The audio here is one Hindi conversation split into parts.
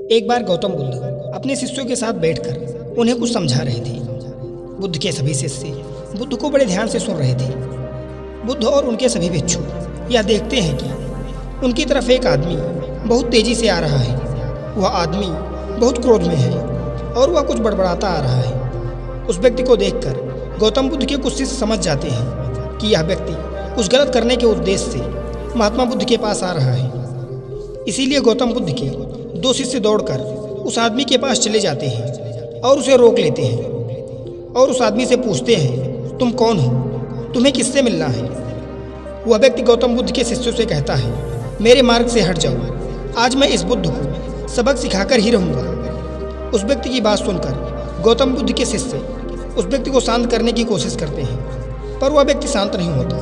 एक बार गौतम बुद्ध अपने शिष्यों के साथ बैठकर उन्हें कुछ समझा रहे थे। बुद्ध के सभी शिष्य बुद्ध को बड़े ध्यान से सुन रहे थे। बुद्ध और उनके सभी भिक्षु यह देखते हैं कि उनकी तरफ एक आदमी बहुत तेजी से आ रहा है। वह आदमी बहुत क्रोध में है और वह कुछ बड़बड़ाता आ रहा है। उस व्यक्ति को देखकर गौतम बुद्ध के कुछ शिष्य समझ जाते हैं कि यह व्यक्ति कुछ गलत करने के उद्देश्य से महात्मा बुद्ध के पास आ रहा है। इसीलिए गौतम बुद्ध के दो शिष्य दौड़कर उस आदमी के पास चले जाते हैं और उसे रोक लेते हैं और उस आदमी से पूछते हैं, तुम कौन हो? तुम्हें किससे मिलना है? वह व्यक्ति गौतम बुद्ध के शिष्यों से कहता है, मेरे मार्ग से हट जाओ, आज मैं इस बुद्ध को सबक सिखाकर ही रहूँगा। उस व्यक्ति की बात सुनकर गौतम बुद्ध के शिष्य उस व्यक्ति को शांत करने की कोशिश करते हैं, पर वह व्यक्ति शांत नहीं होता।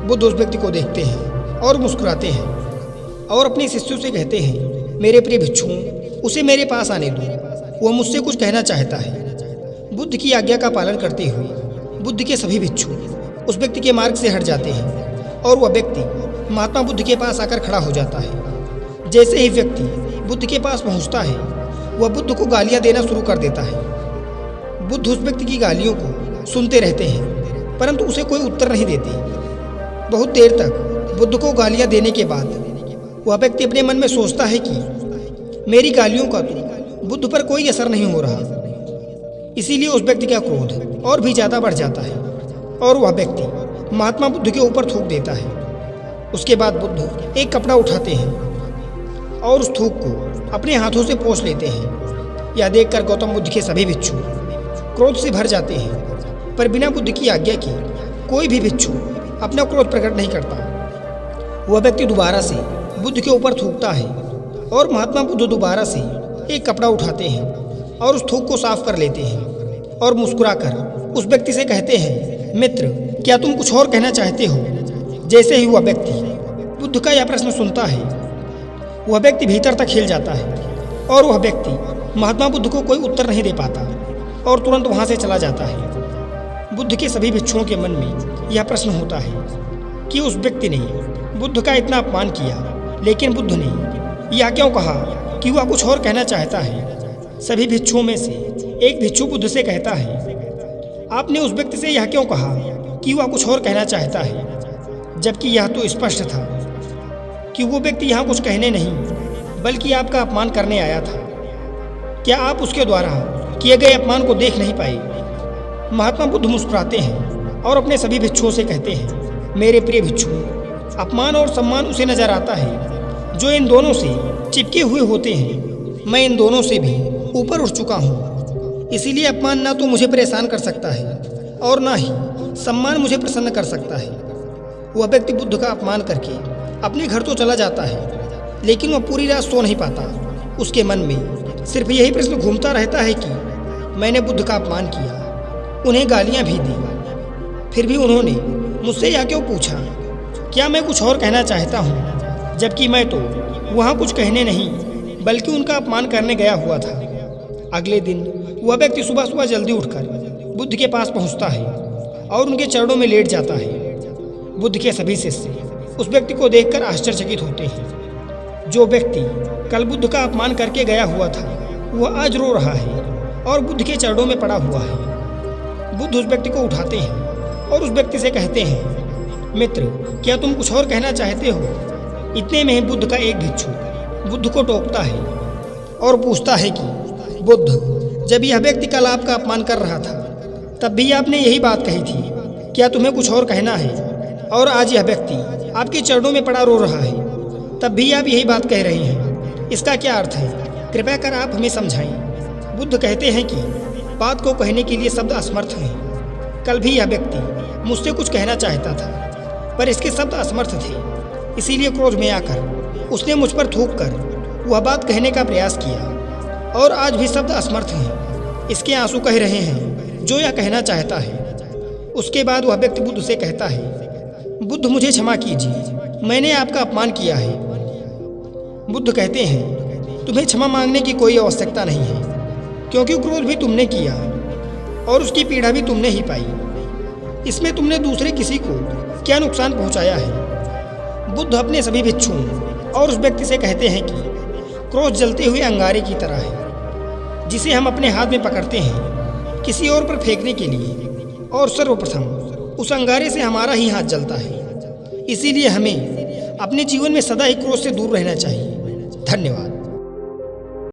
बुद्ध उस व्यक्ति को देखते हैं और मुस्कुराते हैं और अपने शिष्यों से कहते हैं, मेरे प्रिय भिक्षुओं, उसे मेरे पास आने दो, वह मुझसे कुछ कहना चाहता है। बुद्ध की आज्ञा का पालन करते हुए बुद्ध के सभी भिक्षु उस व्यक्ति के मार्ग से हट जाते हैं और वह व्यक्ति महात्मा बुद्ध के पास आकर खड़ा हो जाता है। जैसे ही व्यक्ति बुद्ध के पास पहुंचता है, वह बुद्ध को गालियां देना शुरू कर देता है। बुद्ध उस व्यक्ति की गालियों को सुनते रहते हैं, परंतु उसे कोई उत्तर नहीं देते। बहुत देर तक बुद्ध को गालियां देने के बाद वह व्यक्ति अपने मन में सोचता है कि मेरी गालियों का तो बुद्ध पर कोई असर नहीं हो रहा। इसीलिए उस व्यक्ति का क्रोध और भी ज़्यादा बढ़ जाता है और वह व्यक्ति महात्मा बुद्ध के ऊपर थूक देता है। उसके बाद बुद्ध एक कपड़ा उठाते हैं और उस थूक को अपने हाथों से पोंछ लेते हैं। यह देखकर गौतम बुद्ध के सभी भिक्षु क्रोध से भर जाते हैं, पर बिना बुद्ध की आज्ञा के कोई भी भिक्षु अपना क्रोध प्रकट नहीं करता। वह व्यक्ति दोबारा से बुद्ध के ऊपर थूकता है और महात्मा बुद्ध दोबारा से एक कपड़ा उठाते हैं और उस थूक को साफ कर लेते हैं और मुस्कुराकर उस व्यक्ति से कहते हैं, मित्र, क्या तुम कुछ और कहना चाहते हो? जैसे ही वह व्यक्ति बुद्ध का यह प्रश्न सुनता है, वह व्यक्ति भीतर तक हिल जाता है और वह व्यक्ति महात्मा बुद्ध को कोई उत्तर नहीं दे पाता और तुरंत वहाँ से चला जाता है। बुद्ध के सभी भिक्षुओं के मन में यह प्रश्न होता है कि उस व्यक्ति ने बुद्ध का इतना अपमान किया, लेकिन बुद्ध ने यह क्यों कहा कि वह कुछ और कहना चाहता है। सभी भिक्षुओं में से एक भिक्षु बुद्ध से कहता है, आपने उस व्यक्ति से यह क्यों कहा कि वह कुछ और कहना चाहता है, जबकि यह तो स्पष्ट था कि वो व्यक्ति यहाँ कुछ कहने नहीं बल्कि आपका अपमान करने आया था। क्या आप उसके द्वारा किए गए अपमान को देख नहीं पाए? महात्मा बुद्ध मुस्कुराते हैं और अपने सभी भिक्षुओं से कहते हैं, मेरे प्रिय भिक्षुओं, अपमान और सम्मान उसे नजर आता है जो इन दोनों से चिपके हुए होते हैं। मैं इन दोनों से भी ऊपर उठ चुका हूँ, इसीलिए अपमान ना तो मुझे परेशान कर सकता है और ना ही सम्मान मुझे प्रसन्न कर सकता है। वह व्यक्ति बुद्ध का अपमान करके अपने घर तो चला जाता है, लेकिन वह पूरी रात सो नहीं पाता। उसके मन में सिर्फ यही प्रश्न घूमता रहता है कि मैंने बुद्ध का अपमान किया, उन्हें गालियाँ भी दी, फिर भी उन्होंने मुझसे यह क्यों पूछा? क्या मैं कुछ और कहना चाहता हूँ, जबकि मैं तो वहाँ कुछ कहने नहीं बल्कि उनका अपमान करने गया हुआ था। अगले दिन वह व्यक्ति सुबह सुबह जल्दी उठकर बुद्ध के पास पहुँचता है और उनके चरणों में लेट जाता है। बुद्ध के सभी शिष्य उस व्यक्ति को देखकर आश्चर्यचकित होते हैं। जो व्यक्ति कल बुद्ध का अपमान करके गया हुआ था, वह आज रो रहा है और बुद्ध के चरणों में पड़ा हुआ है। बुद्ध उस व्यक्ति को उठाते हैं और उस व्यक्ति से कहते हैं, मित्र, क्या तुम कुछ और कहना चाहते हो? इतने में ही बुद्ध का एक भिक्षु बुद्ध को टोकता है और पूछता है कि बुद्ध, जब यह व्यक्ति कल आपका अपमान कर रहा था तब भी आपने यही बात कही थी, क्या तुम्हें कुछ और कहना है? और आज यह व्यक्ति आपके चरणों में पड़ा रो रहा है, तब भी आप यही बात कह रहे हैं, इसका क्या अर्थ है? कृपया कर आप हमें समझाएं। बुद्ध कहते हैं कि बात को कहने के लिए शब्द असमर्थ हैं। कल भी यह व्यक्ति मुझसे कुछ कहना चाहता था, पर इसके शब्द असमर्थ थे, इसीलिए क्रोध में आकर उसने मुझ पर थूक कर वह बात कहने का प्रयास किया और आज भी शब्द असमर्थ हैं। इसके आंसू कह रहे हैं जो यह कहना चाहता है। उसके बाद वह व्यक्ति बुद्ध से कहता है, बुद्ध, मुझे क्षमा कीजिए, मैंने आपका अपमान किया है। बुद्ध कहते हैं, तुम्हें क्षमा मांगने की कोई आवश्यकता नहीं है, क्योंकि क्रोध भी तुमने किया और उसकी पीड़ा भी तुमने ही पाई। इसमें तुमने दूसरे किसी को क्या नुकसान पहुंचाया है? बुद्ध अपने सभी भिक्षुओं और उस व्यक्ति से कहते हैं कि क्रोध जलते हुए अंगारे की तरह है, जिसे हम अपने हाथ में पकड़ते हैं किसी और पर फेंकने के लिए, और सर्वप्रथम उस अंगारे से हमारा ही हाथ जलता है। इसीलिए हमें अपने जीवन में सदा ही क्रोध से दूर रहना चाहिए। धन्यवाद।